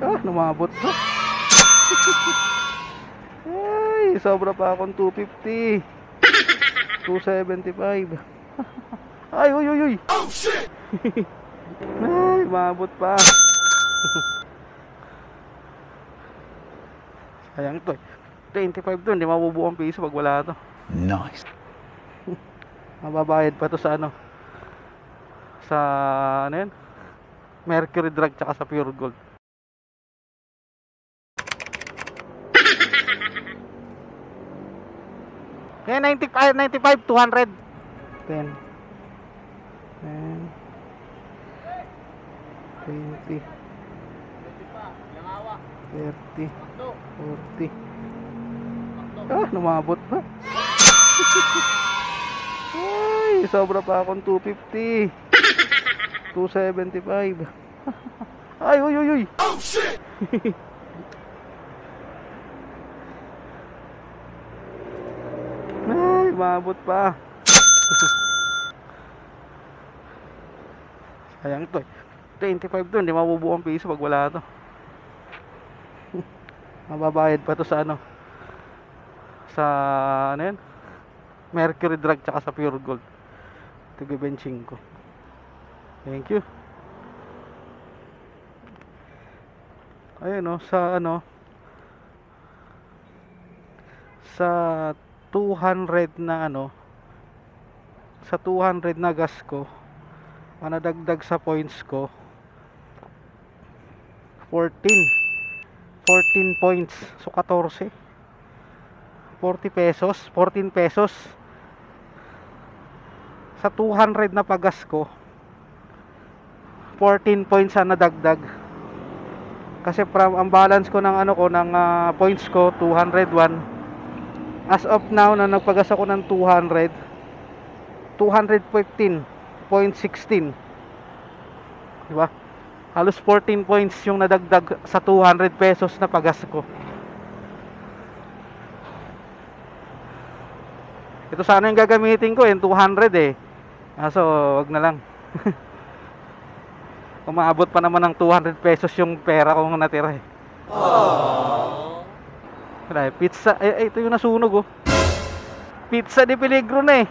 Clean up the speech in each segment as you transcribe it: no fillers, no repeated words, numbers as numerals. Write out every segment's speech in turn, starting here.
Lumabot pa. Ay, sobra pa akong 250. 275. Ay, uy, uy, uy. Oh, shit! Ay, lumabot pa. Sayang to. 25 to, hindi mabubuo ang piso pag wala to. Nice. Mababayad pa to sa ano? Sa ano yan? Mercury Drug tsaka sa Pure Gold. Kaya 95, 200. 10. 10. 20. 30. 40. Lumabot pa. Ay, sobra pa akong 250. 275. Ay, uy, uy, uy. Oh, shit! Ay, lumabot pa. Sayang to. 25 to, hindi mabubuo ang piso pag wala to. Mababayad pa to sa ano? Sa ano yan? Mercury Drug tsaka sa Pure Gold. Tigibenching ko. Thank you. Ayun o, sa ano, sa 200 na ano, sa 200 na gas ko, nadagdag sa points ko 14 points, so 14 pesos, 14 pesos sa 200 na pagas ko. 14 points ang nadagdag kasi from ang balance ko ng ano ko ng points ko 201. As of now na nagpagas ako ng 200, 215.16, diba? Halos 14 points yung nadagdag sa 200 pesos na pagas ko. Ito sana yung gagamitin ko, yung 200 eh. So wag na lang. Umaabot pa naman ng 200 pesos yung pera kong natira eh. Wala, pizza, ito yung nasunog oh. Pizza di peligro na eh.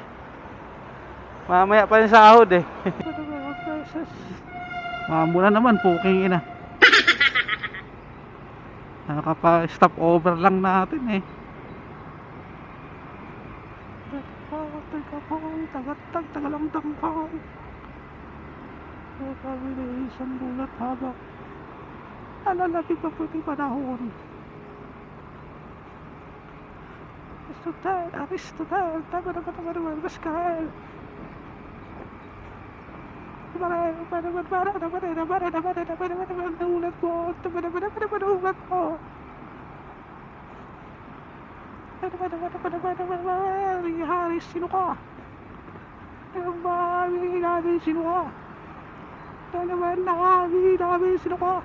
Mamaya pa yung sahod eh. Muna naman, puking ina. Nakapa-stop over lang natin eh. Tagalang tangkang. Sabi na isang bulat habak. Alalapit pa puti panahon. Aristotel, tago na kataman Pascal. Ulat ko. Haris, sino ka? Ang bahay namin, sino ka? Ito naman na kami namin, sino ka?